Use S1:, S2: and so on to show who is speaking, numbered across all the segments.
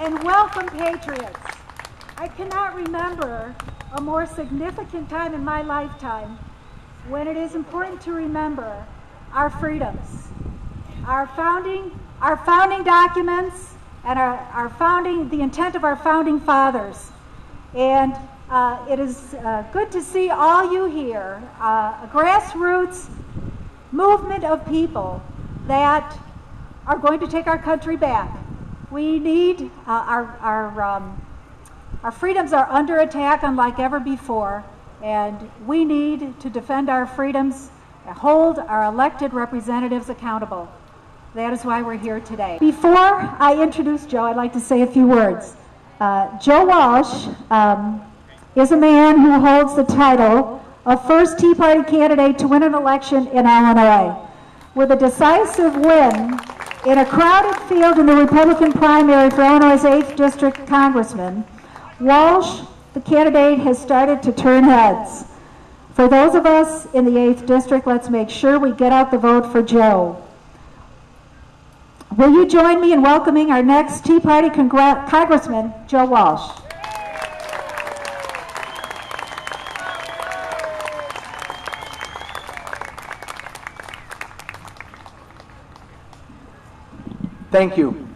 S1: and welcome, patriots. I cannot remember a more significant time in my lifetime when it is important to remember our freedoms, our founding documents, and the intent of our founding fathers. And it is good to see all you here, a grassroots movement of people that are going to take our country back. We need our freedoms are under attack unlike ever before, and we need to defend our freedoms and hold our elected representatives accountable. That is why we're here today. Before I introduce Joe, I'd like to say a few words. Joe Walsh is a man who holds the title of first Tea Party candidate to win an election in Illinois. With a decisive win in a crowded field in the Republican primary for Illinois' 8th District Congressman, Walsh, the candidate, has started to turn heads. For those of us in the 8th District, let's make sure we get out the vote for Joe. Will you join me in welcoming our next Tea Party Congressman, Joe Walsh?
S2: Thank you.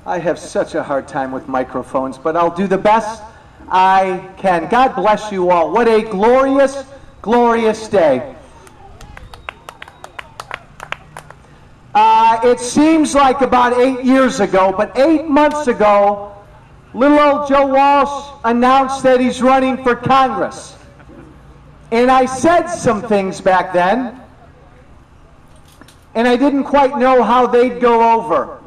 S2: I have such a hard time with microphones, but I'll do the best I can. God bless you all. What a glorious, glorious day. It seems like about 8 years ago, but 8 months ago, little old Joe Walsh announced that he's running for Congress. And I said some things back then, and I didn't quite know how they'd go over.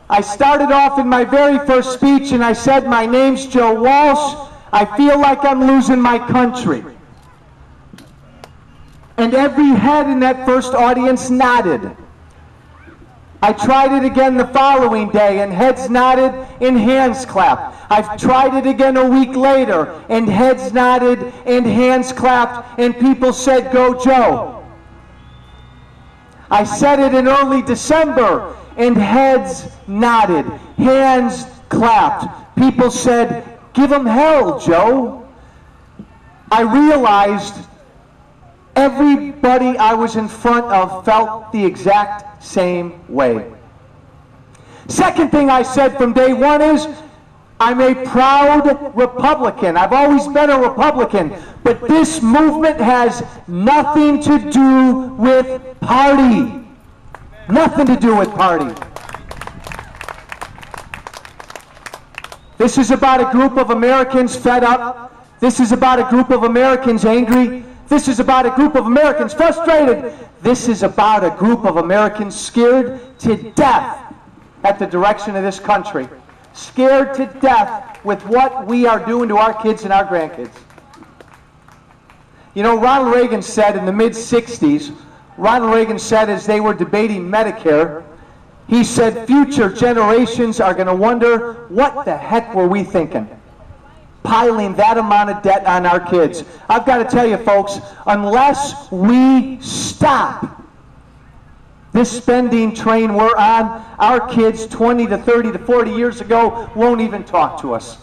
S2: I started off in my very first speech and I said, my name's Joe Walsh. I feel like I'm losing my country. And every head in that first audience nodded. I tried it again the following day and heads nodded and hands clapped. I've tried it again a week later and heads nodded and hands clapped and people said, go Joe. I said it in early December and heads nodded, hands clapped. People said, give him hell, Joe. I realized everybody I was in front of felt the exact same way. Second thing I said from day one is, I'm a proud Republican. I've always been a Republican, but this movement has nothing to do with party. Nothing to do with party. This is about a group of Americans fed up. This is about a group of Americans angry. This is about a group of Americans frustrated. This is about a group of Americans scared to death at the direction of this country. Scared to death with what we are doing to our kids and our grandkids. You know, Ronald Reagan said in the mid-60s, Ronald Reagan said as they were debating Medicare, he said future generations are going to wonder, what the heck were we thinking? Piling that amount of debt on our kids. I've got to tell you folks, unless we stop this spending train we're on, our kids 20 to 30 to 40 years ago won't even talk to us.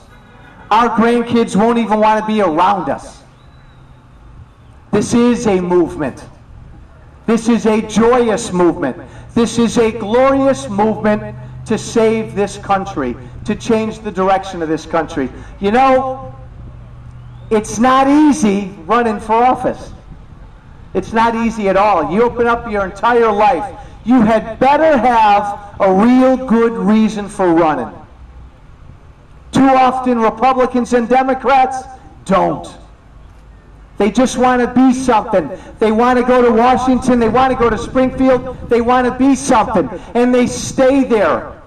S2: Our grandkids won't even want to be around us. This is a movement. This is a joyous movement. This is a glorious movement to save this country, to change the direction of this country. You know, it's not easy running for office. It's not easy at all. You open up your entire life, you had better have a real good reason for running. Too often Republicans and Democrats don't. They just want to be something. They want to go to Washington, they want to go to Springfield, they want to be something, and they stay there.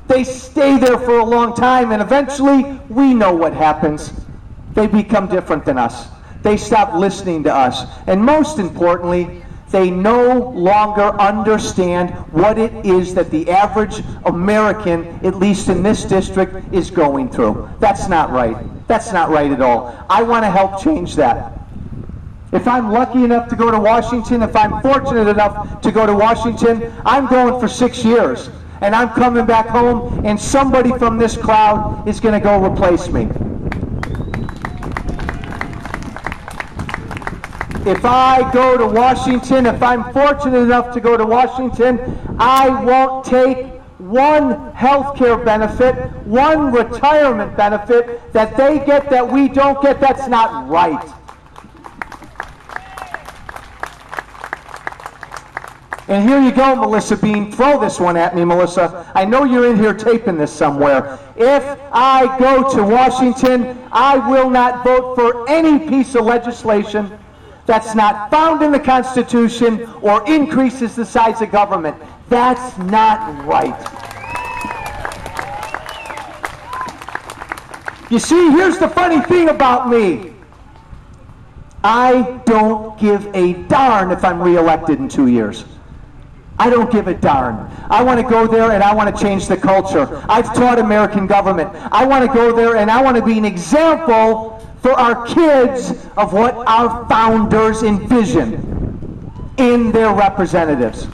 S2: They stay there for a long time, and eventually we know what happens. They become different than us. They stop listening to us. And most importantly, they no longer understand what it is that the average American, at least in this district, is going through. That's not right. That's not right at all. I want to help change that. If I'm lucky enough to go to Washington, if I'm fortunate enough to go to Washington, I'm going for 6 years. and I'm coming back home, and somebody from this crowd is going to go replace me. If I go to Washington, if I'm fortunate enough to go to Washington, I won't take one health care benefit, one retirement benefit that they get that we don't get. That's not right. And here you go, Melissa Bean. Throw this one at me, Melissa. I know you're in here taping this somewhere. If I go to Washington, I will not vote for any piece of legislation that's not found in the Constitution or increases the size of government. That's not right. You see, here's the funny thing about me. I don't give a darn if I'm reelected in 2 years. I don't give a darn. I want to go there and I want to change the culture. I've taught American government. I want to go there and I want to be an example for our kids of what our founders envisioned in their representatives.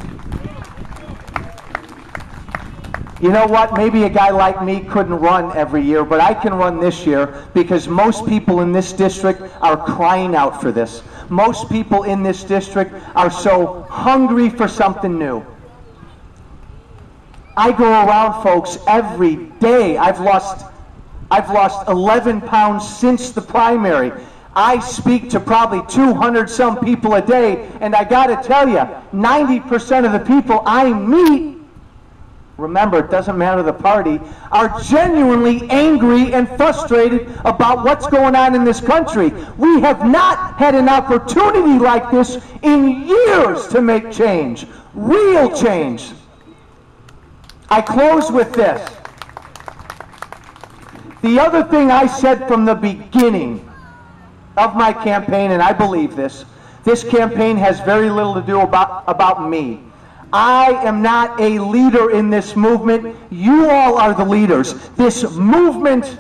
S2: You know what? Maybe a guy like me couldn't run every year, but I can run this year because most people in this district are crying out for this. Most people in this district are so hungry for something new. I go around, folks, every day. I've lost 11 pounds since the primary. I speak to probably 200 some people a day, and I got to tell you, 90% of the people I meet, remember, it doesn't matter the party, are genuinely angry and frustrated about what's going on in this country. We have not had an opportunity like this in years to make change, real change. I close with this. The other thing I said from the beginning of my campaign, and I believe this campaign has very little to do about me. I am not a leader in this movement. You all are the leaders. This movement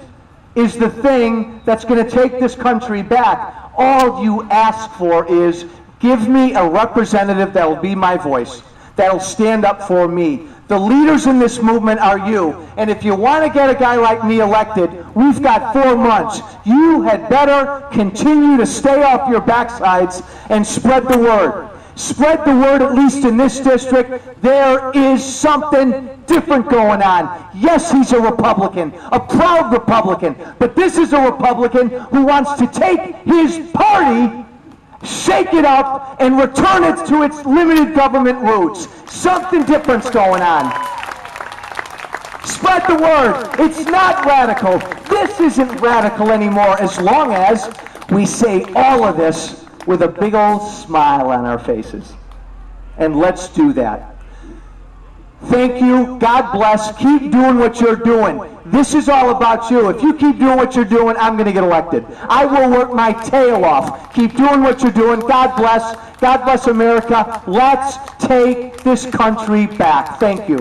S2: is the thing that's going to take this country back. All you ask for is give me a representative that will be my voice, that will stand up for me. The leaders in this movement are you. And if you want to get a guy like me elected, we've got 4 months. You had better continue to stay off your backsides and spread the word. Spread the word, at least in this district. There is something different going on. Yes, he's a Republican, a proud Republican, but this is a Republican who wants to take his party, shake it up, and return it to its limited government roots. Something different's going on. Spread the word. It's not radical. This isn't radical anymore as long as we say all of this with a big old smile on our faces. And let's do that. Thank you. God bless. Keep doing what you're doing. This is all about you. If you keep doing what you're doing, I'm going to get elected. I will work my tail off. Keep doing what you're doing. God bless. God bless America. Let's take this country back. Thank you.